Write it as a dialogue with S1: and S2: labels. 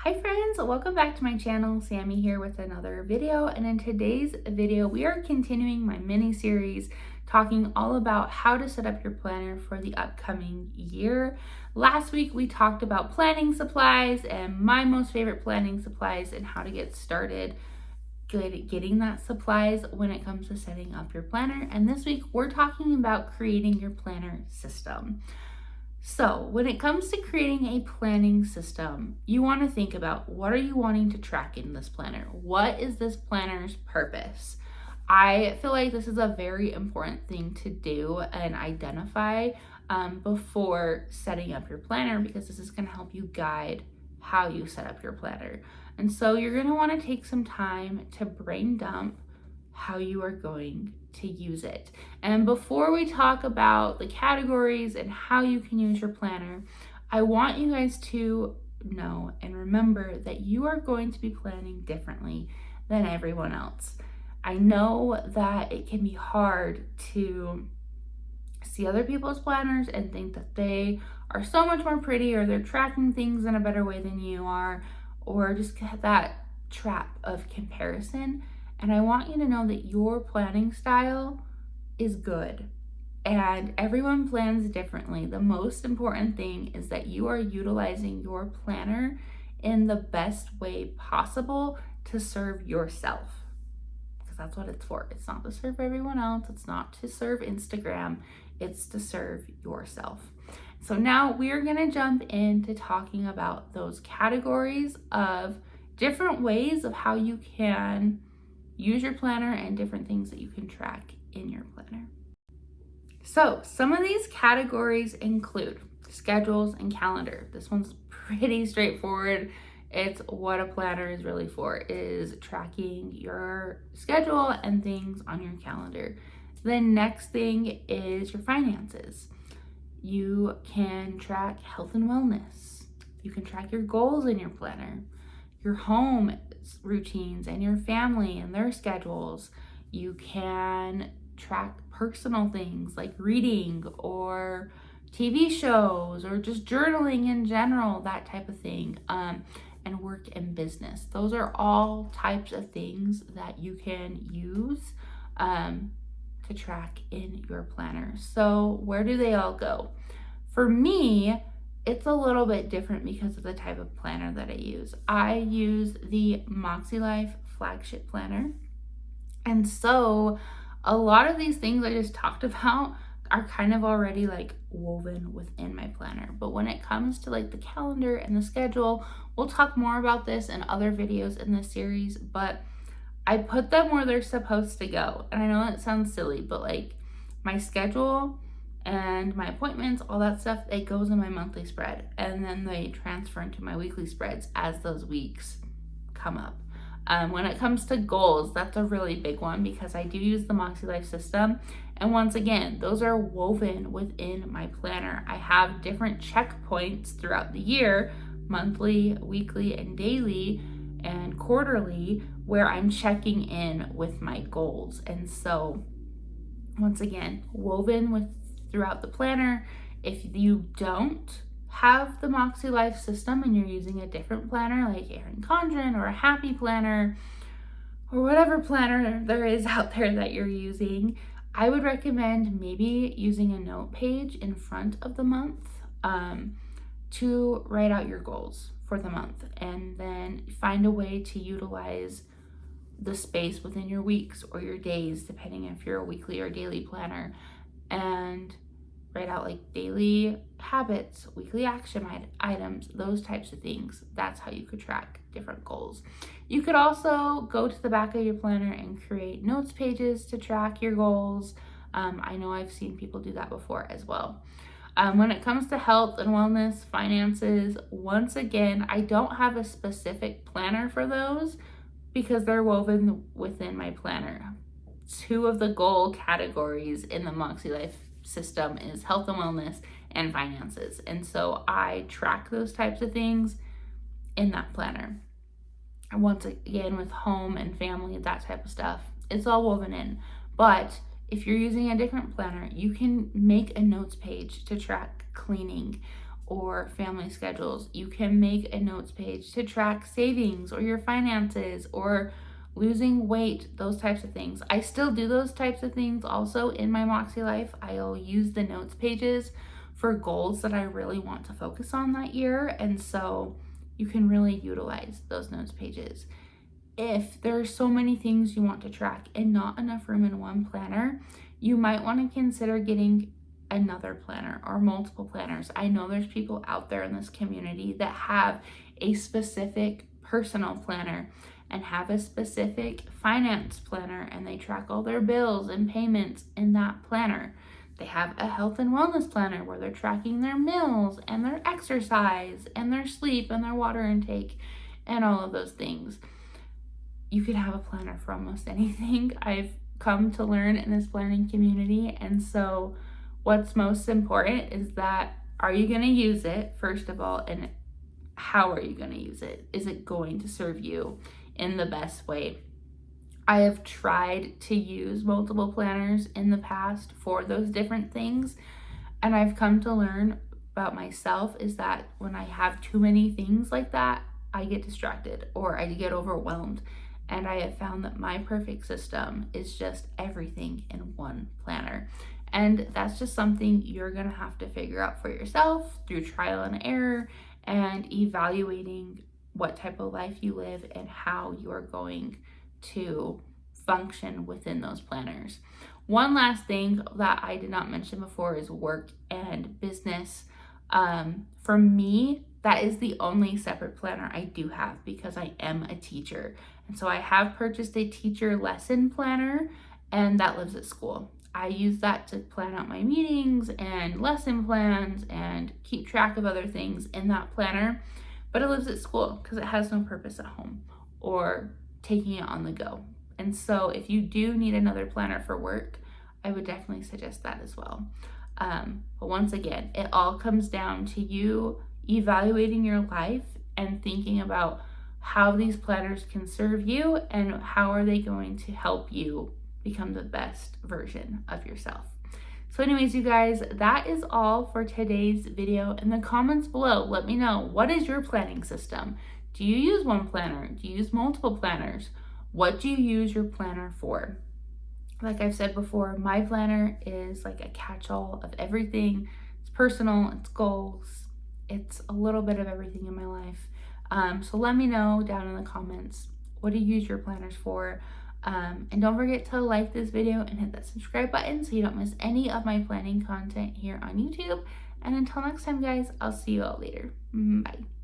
S1: Hi friends, welcome back to my channel. Sammy here with another video, and in today's video we are continuing my mini series talking all about how to set up your planner for the upcoming year. Last week we talked about planning supplies and my most favorite planning supplies and how to get started good at getting that supplies when it comes to setting up your planner. And this week we're talking about creating your planner system. So when it comes to creating a planning system, you want to think about what are you wanting to track in this planner? What is this planner's purpose? I feel like this is a very important thing to do and identify before setting up your planner, because this is going to help you guide how you set up your planner. And so you're going to want to take some time to brain dump how you are going to use it. And before we talk about the categories and how you can use your planner, I want you guys to know and remember that you are going to be planning differently than everyone else. I know that it can be hard to see other people's planners and think that they are so much more pretty, or they're tracking things in a better way than you are, or just get that trap of comparison. And I want you to know that your planning style is good and everyone plans differently. The most important thing is that you are utilizing your planner in the best way possible to serve yourself, because that's what it's for. It's not to serve everyone else. It's not to serve Instagram. It's to serve yourself. So now we are going to jump into talking about those categories of different ways of how you can use your planner and different things that you can track in your planner. So some of these categories include schedules and calendar. This one's pretty straightforward. It's what a planner is really for, is tracking your schedule and things on your calendar. The next thing is your finances. You can track health and wellness. You can track your goals in your planner, your home routines and your family and their schedules. You can track personal things like reading or TV shows or just journaling in general, that type of thing, and work and business. Those are all types of things that you can use to track in your planner. So where do they all go? For me, it's a little bit different because of the type of planner that I use. I use the Moxie Life flagship planner. And so a lot of these things I just talked about are kind of already like woven within my planner. But when it comes to like the calendar and the schedule, we'll talk more about this in other videos in this series, but I put them where they're supposed to go. And I know that sounds silly, but like my schedule and my appointments, all that stuff, it goes in my monthly spread, and then they transfer into my weekly spreads as those weeks come up. When it comes to goals, that's a really big one because I do use the Moxie Life system. And once again, those are woven within my planner. I have different checkpoints throughout the year, monthly, weekly, and daily, and quarterly, where I'm checking in with my goals. And so once again, woven with throughout the planner. If you don't have the Moxie Life system and you're using a different planner like Erin Condren or a Happy Planner or whatever planner there is out there that you're using, I would recommend maybe using a note page in front of the month to write out your goals for the month, and then find a way to utilize the space within your weeks or your days, depending if you're a weekly or daily planner, and write out like daily habits, weekly action items, those types of things. That's how you could track different goals. You could also go to the back of your planner and create notes pages to track your goals. I know I've seen people do that before as well. When it comes to health and wellness, finances, once again, I don't have a specific planner for those because they're woven within my planner. Two of the goal categories in the Moxie Life system is health and wellness and finances. And so I track those types of things in that planner. And once again, with home and family, that type of stuff, it's all woven in. But if you're using a different planner, you can make a notes page to track cleaning or family schedules. You can make a notes page to track savings or your finances or losing weight, those types of things. I still do those types of things also in my Moxie life. I'll use the notes pages for goals that I really want to focus on that year. And so you can really utilize those notes pages. If there are so many things you want to track and not enough room in one planner, you might want to consider getting another planner or multiple planners. I know there's people out there in this community that have a specific personal planner and have a specific finance planner, and they track all their bills and payments in that planner. They have a health and wellness planner where they're tracking their meals and their exercise and their sleep and their water intake and all of those things. You could have a planner for almost anything. I've come to learn in this planning community. And so what's most important is that, are you going to use it, first of all, and how are you going to use it? Is it going to serve you in the best way? I have tried to use multiple planners in the past for those different things, and I've come to learn about myself is that when I have too many things like that, I get distracted or I get overwhelmed. And I have found that my perfect system is just everything in one planner. And that's just something you're gonna have to figure out for yourself through trial and error and evaluating what type of life you live and how you're going to function within those planners. One last thing that I did not mention before is work and business. For me, that is the only separate planner I do have because I am a teacher. And so I have purchased a teacher lesson planner, and that lives at school. I use that to plan out my meetings and lesson plans and keep track of other things in that planner, but it lives at school because it has no purpose at home or taking it on the go. And so if you do need another planner for work, I would definitely suggest that as well. But once again, it all comes down to you evaluating your life and thinking about how these planners can serve you and how are they going to help you become the best version of yourself. So anyways, you guys, that is all for today's video. In the comments below, let me know, what is your planning system? Do you use one planner? Do you use multiple planners? What do you use your planner for? Like I've said before, my planner is like a catch-all of everything. It's personal, it's goals, it's a little bit of everything in my life. So let me know down in the comments, what do you use your planners for? And don't forget to like this video and hit that subscribe button so you don't miss any of my planning content here on YouTube. And until next time, guys, I'll see you all later. Bye.